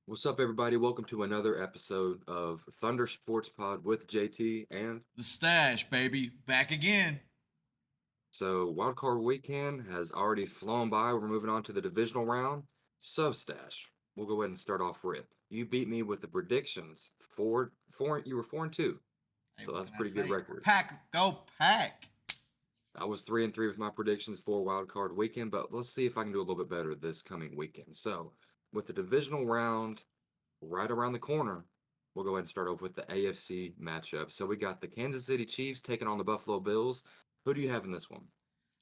What's up, everybody? Welcome to another episode of Thunder Sports Pod with JT. And The stash, baby, back again. so, Wildcard Weekend has already flown by. We're moving on to the divisional round. So, Stash, we'll go ahead and start off rip. You beat me with the predictions. You were 4-2. Hey, So what that's a can I pretty good say? record. Pack, go pack. I was 3-3 with my predictions for Wildcard Weekend, but let's see if I can do a little bit better this coming weekend. So, with the divisional round right around the corner, we'll go ahead and start off with the AFC matchup. So we got the Kansas City Chiefs taking on the Buffalo Bills. Who do you have in this one?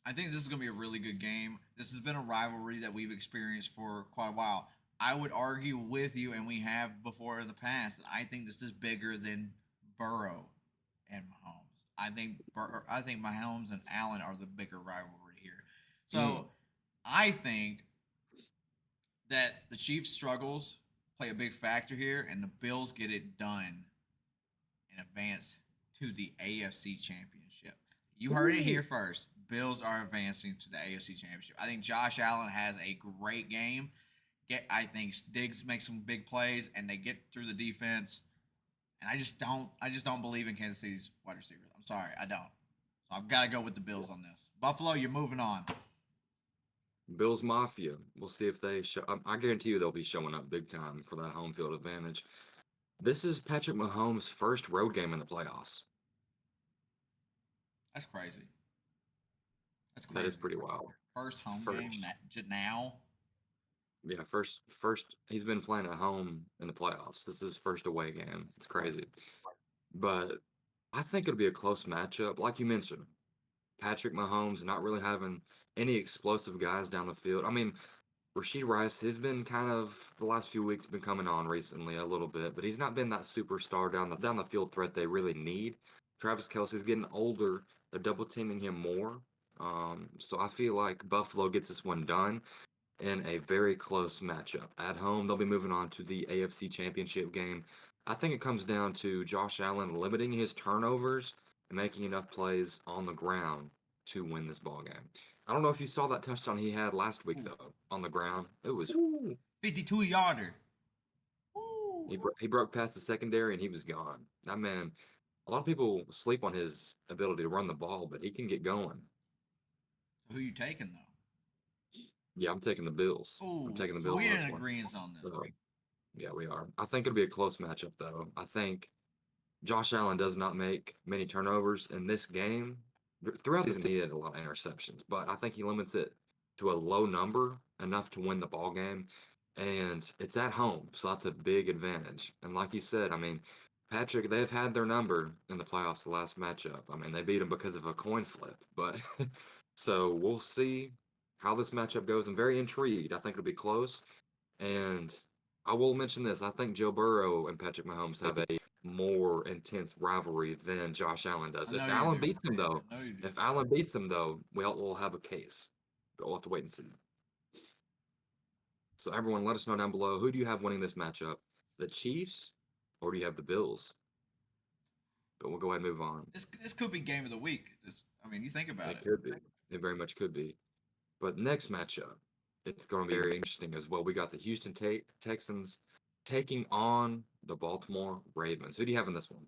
I think this is going to be a really good game. This has been a rivalry that we've experienced for quite a while. I would argue with you, and we have before in the past, that I think this is bigger than Burrow and Mahomes. I think Mahomes and Allen are the bigger rivalry here. Mm, So I think that the Chiefs' struggles play a big factor here, and the Bills get it done and advance to the AFC Championship. You heard it ooh. here first. Bills are advancing to the AFC Championship. I think Josh Allen has a great game. I think Diggs makes some big plays, and they get through the defense. And I just don't believe in Kansas City's wide receivers. I'm sorry, I don't. So I've got to go with the Bills on this. Buffalo, you're moving on. Bills Mafia. We'll see if they show. I guarantee you they'll be showing up big time for that home field advantage. This is Patrick Mahomes' first road game in the playoffs. That's crazy. That's That is crazy. pretty wild. First home game First, now. yeah, first he's been playing at home in the playoffs. This is his first away game. It's crazy, but I think it'll be a close matchup. Like you mentioned, Patrick Mahomes not really having any explosive guys down the field. I mean, Rasheed Rice has been kind of the last few weeks been coming on recently a little bit, but he's not been that superstar down the field threat they really need. Travis Kelsey's getting older. They're double teaming him more. So I feel like Buffalo gets this one done in a very close matchup. At home, they'll be moving on to the AFC Championship game. I think it comes down to Josh Allen limiting his turnovers and making enough plays on the ground to win this ball game. I don't know if you saw that touchdown he had last week Ooh, though on the ground. It was ooh. 52 yarder. Ooh. He broke past the secondary and he was gone. That man, a lot of people sleep on his ability to run the ball, but he can get going. Who you taking though? Yeah, I'm taking the Bills. I'm Oh, taking the so Bills in we're this in one. agreement on this. So yeah, we are. I think it'll be a close matchup, though. I think Josh Allen does not make many turnovers in this game. Throughout the season, he had a lot of interceptions, but I think he limits it to a low number, enough to win the ball game. And it's at home, so that's a big advantage. And like you said, I mean, Patrick, they've had their number in the playoffs the last matchup. I mean, they beat him because of a coin flip, but so we'll see how this matchup goes. I'm very intrigued. I think it'll be close. And I will mention this. I think Joe Burrow and Patrick Mahomes have a more intense rivalry than Josh Allen I does. know you do. I know you do. If Allen beats him though, we'll have a case. But we'll have to wait and see. So everyone, let us know down below. Who do you have winning this matchup? The Chiefs, or do you have the Bills? But we'll go ahead and move on. This could be game of the week. I mean, you think about It it. could be. It very much could be. But next matchup, it's going to be very interesting as well. We got the Houston Texans taking on the Baltimore Ravens. Who do you have in this one?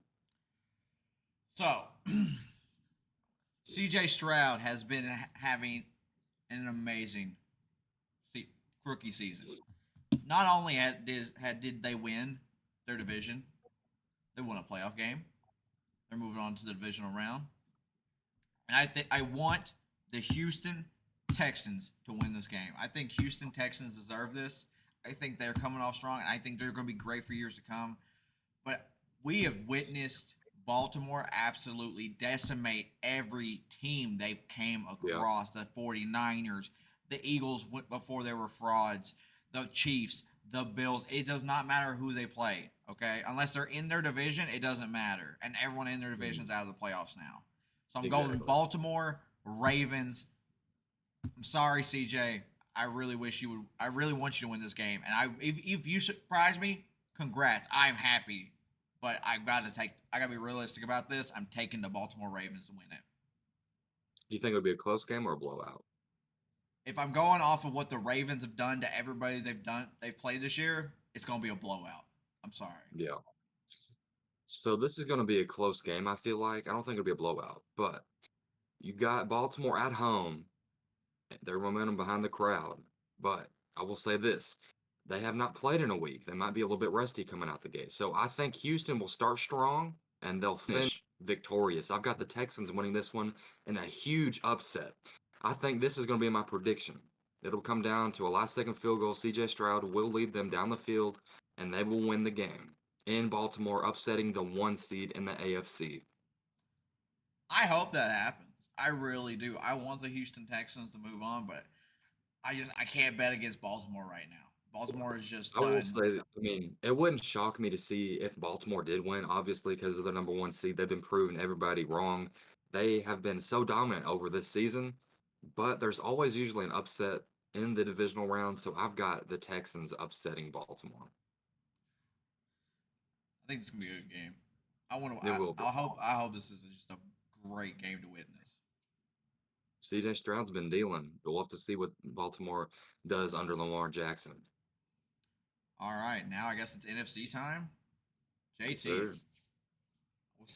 So, CJ Stroud has been having an amazing rookie season. Not only did they win their division, they won a playoff game. They're moving on to the divisional round, and I want the Houston Texans to win this game. I think Houston Texans deserve this. I think they're coming off strong, and I think they're going to be great for years to come. But we have witnessed Baltimore absolutely decimate every team they came Yeah. across. The 49ers, the Eagles went before they were frauds, the Chiefs, the Bills. It does not matter who they play, okay? Unless they're in their division, it doesn't matter. And everyone in their division Mm, is out of the playoffs now. So I'm going exactly. Baltimore Ravens. I'm sorry, CJ. I really want you to win this game. And if you surprise me, congrats. I'm happy. But I gotta be realistic about this. I'm taking the Baltimore Ravens to win it. Do you think it'll be a close game or a blowout? If I'm going off of what the Ravens have done to everybody they've played this year, it's gonna be a blowout. I'm sorry. Yeah. So this is going to be a close game, I feel like. I don't think it'll be a blowout, but you got Baltimore at home, their momentum behind the crowd. But I will say this, they have not played in a week. They might be a little bit rusty coming out the gate. So I think Houston will start strong and they'll finish victorious. I've got the Texans winning this one in a huge upset. I think this is going to be my prediction. It'll come down to a last second field goal. CJ Stroud will lead them down the field and they will win the game in Baltimore, upsetting the 1 seed in the AFC. I hope that happens. I really do. I want the Houston Texans to move on, but I can't bet against Baltimore right now. Baltimore is just I will done. say, I mean, it wouldn't shock me to see if Baltimore did win, obviously, because of the number 1 seed. They've been proving everybody wrong. They have been so dominant over this season, but there's always usually an upset in the divisional round, so I've got the Texans upsetting Baltimore. I think it's gonna be a good game. I want to. It will be. I hope this is just a great game to witness. CJ Stroud's been dealing. We'll have to see what Baltimore does under Lamar Jackson. All right, now I guess it's NFC time. Yes, JT, sir. we'll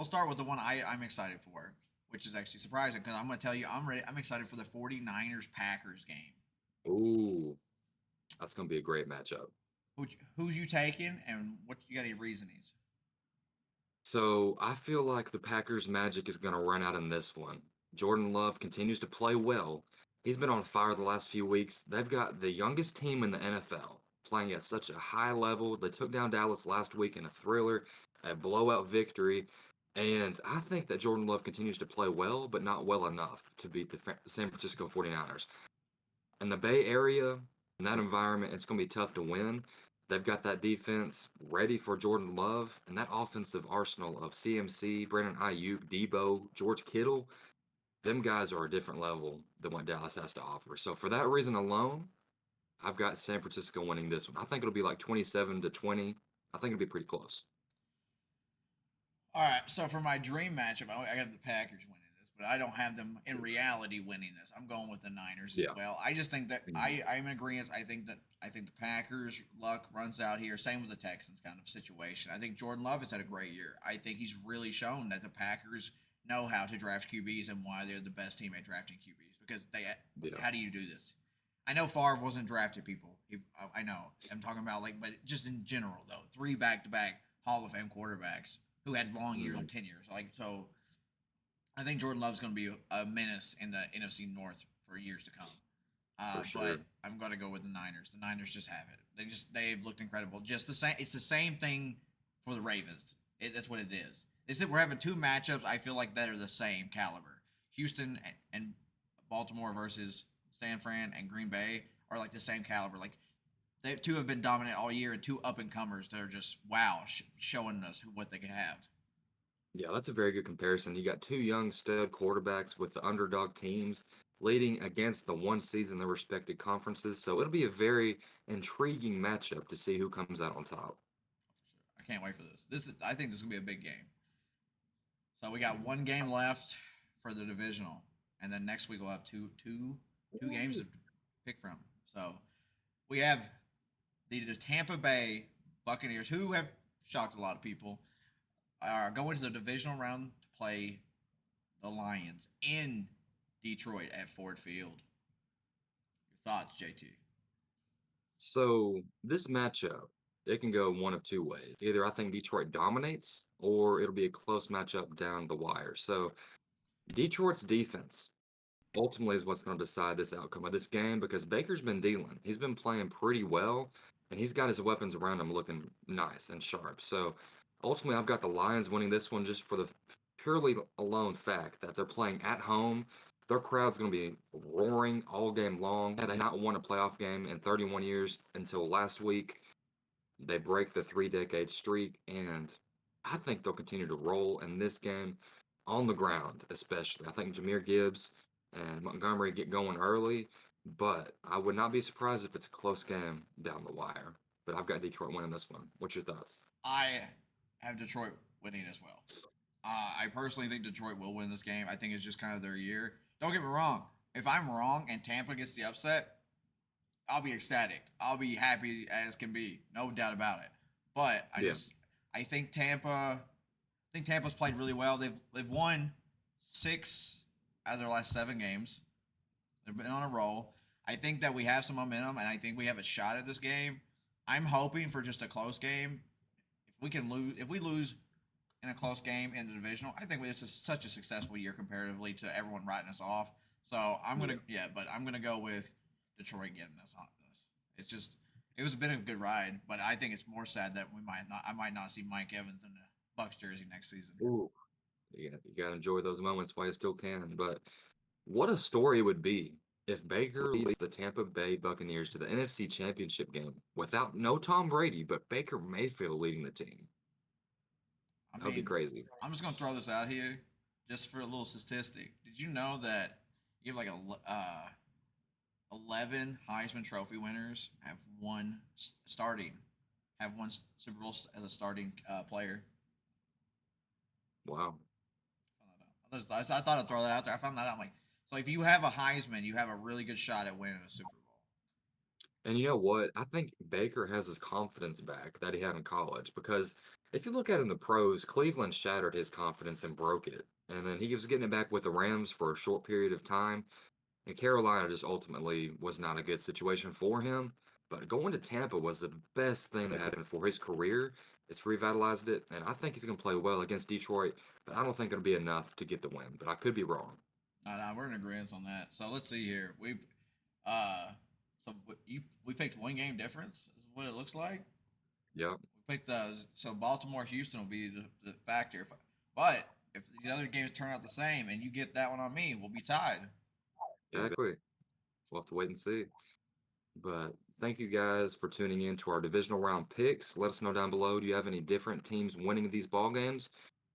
start with the one I'm excited for, which is actually surprising because I'm going to tell you I'm ready. I'm excited for the 49ers Packers game. Ooh, that's going to be a great matchup. Who's you taking and what you got any reasonings? So I feel like the Packers' magic is going to run out in this one. Jordan Love continues to play well. He's been on fire the last few weeks. They've got the youngest team in the NFL playing at such a high level. They took down Dallas last week in a thriller, a blowout victory. And I think that Jordan Love continues to play well, but not well enough to beat the San Francisco 49ers. In the Bay Area, in that environment, it's going to be tough to win. They've got that defense ready for Jordan Love, and that offensive arsenal of CMC, Brandon Ayuk, Debo, George Kittle, them guys are a different level than what Dallas has to offer. So for that reason alone, I've got San Francisco winning this one. I think it'll be like 27-20. I think it'll be pretty close. All right, so for my dream matchup, I have the Packers winning this, but I don't have them in reality winning this. I'm going with the Niners as Yeah. well. I just think that Mhm. I'm in agreement. I think the Packers luck runs out here. Same with the Texans kind of situation. I think Jordan Love has had a great year. I think he's really shown that the Packers know how to draft QBs and why they're the best team at drafting QBs because they. Yeah. How do you do this? I know Favre wasn't drafted, people. I know. I'm talking about but just in general though, 3 back-to-back Hall of Fame quarterbacks who had long years Mhm. of tenures. So, I think Jordan Love's going to be a menace in the NFC North for years to come. For But sure. I'm going to go with the Niners. The Niners just have it. They've looked incredible. Just the same. It's the same thing for the Ravens. That's what it is. Is that we're having two matchups I feel like that are the same caliber. Houston and Baltimore versus San Fran and Green Bay are like the same caliber. Like they two have been dominant all year, and two up and comers that are just wow, showing us what they can have. Yeah, that's a very good comparison. You got two young stud quarterbacks with the underdog teams leading against the 1 seeds in their respective conferences. So it'll be a very intriguing matchup to see who comes out on top. I can't wait for this. I think this is gonna be a big game. So we got Mhm. one game left for the divisional, and then next week we'll have two games to pick from. So we have the Tampa Bay Buccaneers, who have shocked a lot of people, are going to the divisional round to play the Lions in Detroit at Ford Field. Your thoughts, JT? So this matchup, it can go one of two ways. Either I think Detroit dominates, or it'll be a close matchup down the wire. So Detroit's defense ultimately is what's going to decide this outcome of this game because Baker's been dealing. He's been playing pretty well, and he's got his weapons around him looking nice and sharp. So ultimately, I've got the Lions winning this one just for the purely alone fact that they're playing at home. Their crowd's going to be roaring all game long. They not won a playoff game in 31 years until last week. They break the 3 decade streak, and I think they'll continue to roll in this game on the ground, especially. I think Jameer Gibbs and Montgomery get going early, but I would not be surprised if it's a close game down the wire. But I've got Detroit winning this one. What's your thoughts? I have Detroit winning as well. I personally think Detroit will win this game. I think it's just kind of their year. Don't get me wrong. If I'm wrong and Tampa gets the upset, I'll be ecstatic. I'll be happy as can be, no doubt about it. But Yeah. I think Tampa's played really well. They've won 6 out of their last 7 games. They've been on a roll. I think that we have some momentum, and I think we have a shot at this game. I'm hoping for just a close game. If we lose in a close game in the divisional, I think this is such a successful year comparatively to everyone writing us off. So Yeah. but I'm gonna go with Detroit getting this on this. It's just it was been a good ride, but I think it's more sad that I might not see Mike Evans in the Bucks jersey next season. Ooh. You got to enjoy those moments while you still can. But what a story it would be if Baker leads the Tampa Bay Buccaneers to the NFC Championship game without no Tom Brady, but Baker Mayfield leading the team. I That would be mean, crazy. I'm just gonna throw this out here, just for a little statistic. Did you know that you have like 11 Heisman Trophy winners have won Super Bowl as a starting player? Wow. I thought I'd throw that out there. I found that out. I'm like, so if you have a Heisman, you have a really good shot at winning a Super Bowl. And you know what? I think Baker has his confidence back that he had in college because if you look at it in the pros, Cleveland shattered his confidence and broke it. And then he was getting it back with the Rams for a short period of time. And Carolina just ultimately was not a good situation for him. But going to Tampa was the best thing that happened for his career. It's revitalized it, and I think he's going to play well against Detroit. But I don't think it'll be enough to get the win. But I could be wrong. No, no, we're in agreement on that. So let's see here. Uh, we picked 1 game difference is what it looks like. Yeah, We picked so Baltimore Houston will be the factor. But if the other games turn out the same and you get that one on me, we'll be tied. exactly. We'll have to wait and see. But thank you guys for tuning in to our divisional round picks. Let us know down below. Do you have any different teams winning these ball games?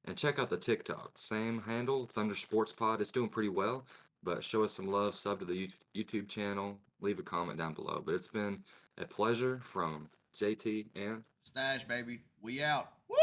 And check out the TikTok. Same handle, Thunder Sports Pod. It's doing pretty well. But show us some love. Sub to the YouTube channel. Leave a comment down below. But it's been a pleasure from JT and Stash baby, we out. Woo!